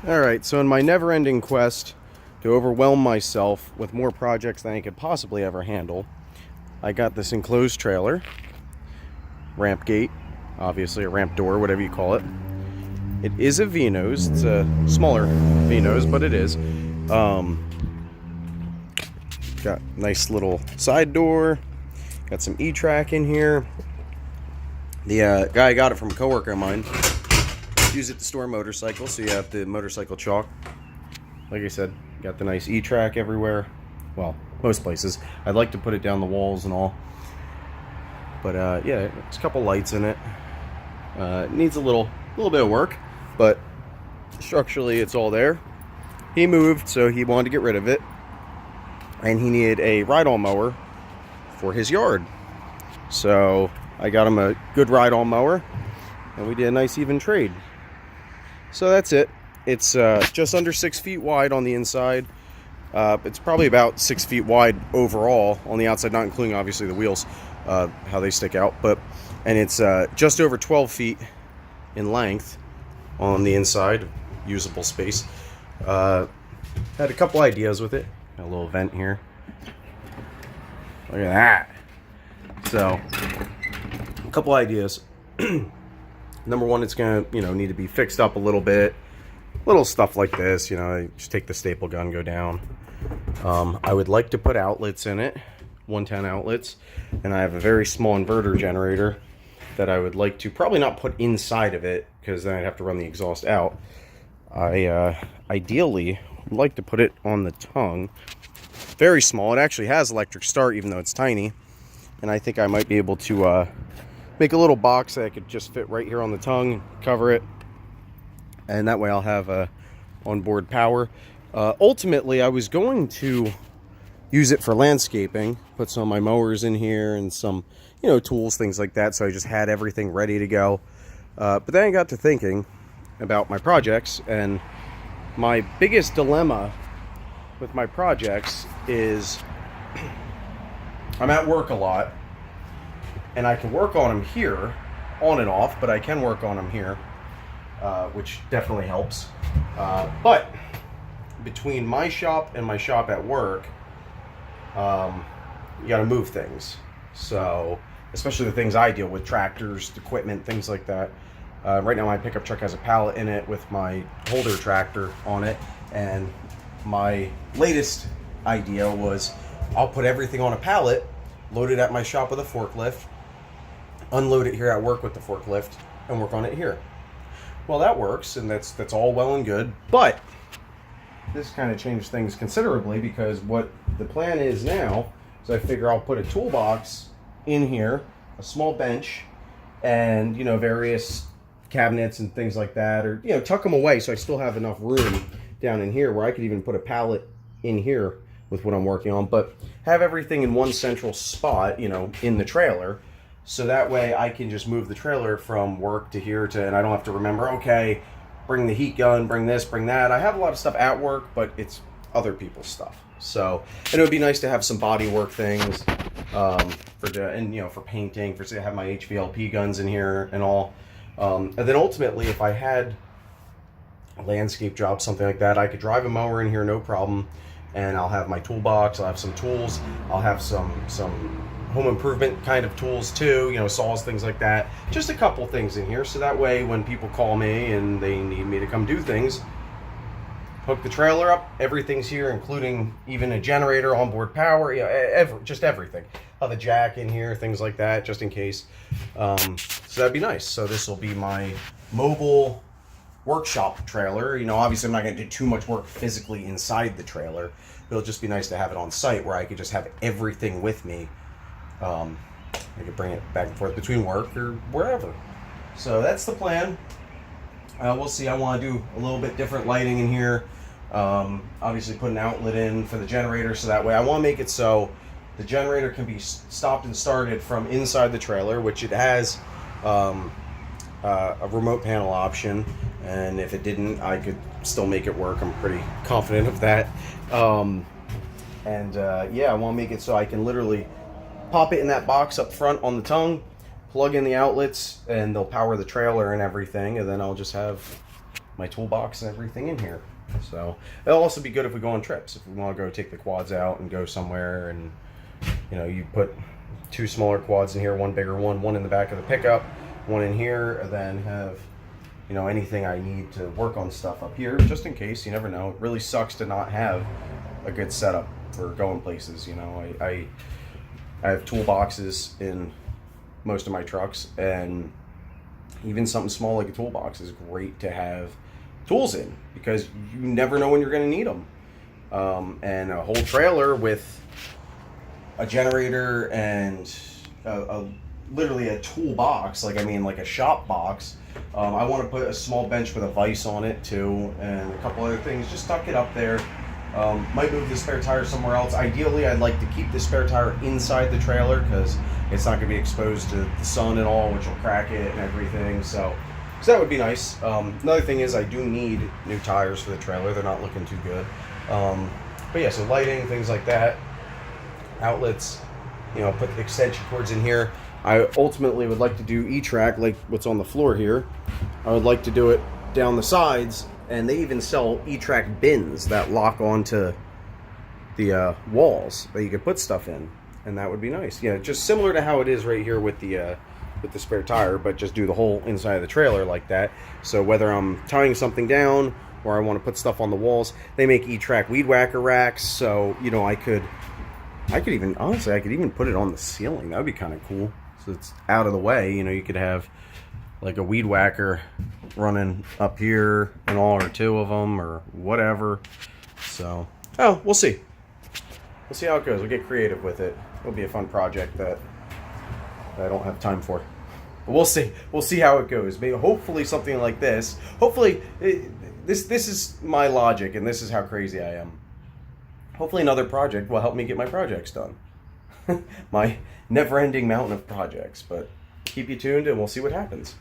Alright, so in my never-ending quest to overwhelm myself with more projects than I could possibly ever handle, I got this enclosed trailer, ramp gate, obviously a ramp door, whatever you call it. It is a V-nose. It's a smaller V-nose, but it is. Got nice little side door. Got some E-track in here. The guy got it from a coworker of mine. Use it to store motorcycles, so you have the motorcycle chalk. Like I said, got the nice E-track everywhere. Well, most places. I'd like to put it down the walls and all. But yeah, there's a couple lights in it. It needs a little bit of work, but structurally it's all there. He moved, so he wanted to get rid of it. And he needed a ride-on mower for his yard. So I got him a good ride-on mower, and we did a nice even trade. So that's it. It's just under 6 feet wide on the inside. It's probably about 6 feet wide overall on the outside, not including obviously the wheels, how they stick out. And it's just over 12 feet in length on the inside, usable space. Had a couple ideas with it. Got a little vent here. Look at that. So, a couple ideas. Number one, it's gonna, need to be fixed up a little bit. Little stuff like this, just take the staple gun, go down. I would like to put outlets in it, 110 outlets, and I have a very small inverter generator that I would like to probably not put inside of it, because then I'd have to run the exhaust out. I ideally would like to put it on the tongue. Very small. It actually has electric start, even though it's tiny. And I think I might be able to make a little box that I could just fit right here on the tongue, cover it, and that way I'll have onboard power. Ultimately, I was going to use it for landscaping, put some of my mowers in here and some, tools, things like that, so I just had everything ready to go. But then I got to thinking about my projects, and my biggest dilemma with my projects is I'm at work a lot, and I can work on them here, on and off, but I can work on them here, which definitely helps. But between my shop and my shop at work, you got to move things. So, especially the things I deal with, tractors, equipment, things like that. Right now my pickup truck has a pallet in it with my holder tractor on it, and my latest idea was I'll put everything on a pallet, load it at my shop with a forklift, unload it here at work with the forklift, and work on it here. Well, that works, and that's all well and good, but this kind of changed things considerably, because what the plan is now is I figure I'll put a toolbox in here, a small bench, and various cabinets and things like that, or tuck them away so I still have enough room down in here where I could even put a pallet in here with what I'm working on, but have everything in one central spot, in the trailer, so that way I can just move the trailer from work to here and I don't have to remember, okay, bring the heat gun, bring this, bring that. I have a lot of stuff at work, but it's other people's stuff. So, and it would be nice to have some body work things, for painting, for say I have my HVLP guns in here and all. And then ultimately, if I had a landscape job, something like that, I could drive a mower in here, no problem. And I'll have my toolbox, I'll have some tools, I'll have some home improvement kind of tools too, saws, things like that. Just a couple things in here, so that way when people call me and they need me to come do things, hook the trailer up, everything's here, including even a generator, onboard power, just everything. I'll have a jack in here, things like that, just in case. So that'd be nice. So this will be my mobile workshop trailer. Obviously I'm not going to do too much work physically inside the trailer. It'll just be nice to have it on site where I could just have everything with me. I could bring it back and forth between work or wherever. So that's the plan. We'll see. I want to do a little bit different lighting in here. Obviously put an outlet in for the generator, so that way I want to make it so the generator can be stopped and started from inside the trailer, which it has a remote panel option, and if it didn't, I could still make it work. I'm pretty confident of that. Yeah, I want to make it so I can literally pop it in that box up front on the tongue, plug in the outlets, and they'll power the trailer and everything, and then I'll just have my toolbox and everything in here. So it'll also be good if we go on trips. If we want to go take the quads out and go somewhere, and you put 2 smaller quads in here, 1 bigger one in the back of the pickup, 1 in here, and then have anything I need to work on stuff up here, just in case. You never know. It really sucks to not have a good setup for going places. I have toolboxes in most of my trucks, and even something small like a toolbox is great to have tools in, because you never know when you're going to need them. And a whole trailer with a generator and literally a toolbox, like a shop box. I want to put a small bench with a vise on it too, and a couple other things. Just tuck it up there. Might move the spare tire somewhere else. Ideally, I'd like to keep the spare tire inside the trailer, because it's not going to be exposed to the sun at all, which will crack it and everything. So that would be nice. Another thing is I do need new tires for the trailer. They're not looking too good. But yeah, so lighting, things like that. Outlets, put the extension cords in here. I ultimately would like to do E-track like what's on the floor here. I would like to do it down the sides, and they even sell E-track bins that lock onto the walls that you could put stuff in, and that would be nice. Just similar to how it is right here with the spare tire, but just do the whole inside of the trailer like that. So whether I'm tying something down or I want to put stuff on the walls, they make E-track weed whacker racks. So I could even, honestly, I could even put it on the ceiling. That would be kind of cool. So it's out of the way. You could have like a weed whacker running up here, and all or 2 of them or whatever. So, we'll see. We'll see how it goes. We'll get creative with it. It'll be a fun project that I don't have time for. But we'll see. We'll see how it goes. Maybe, hopefully something like this. Hopefully, this is my logic, and this is how crazy I am. Hopefully another project will help me get my projects done. My never-ending mountain of projects. But keep you tuned, and we'll see what happens.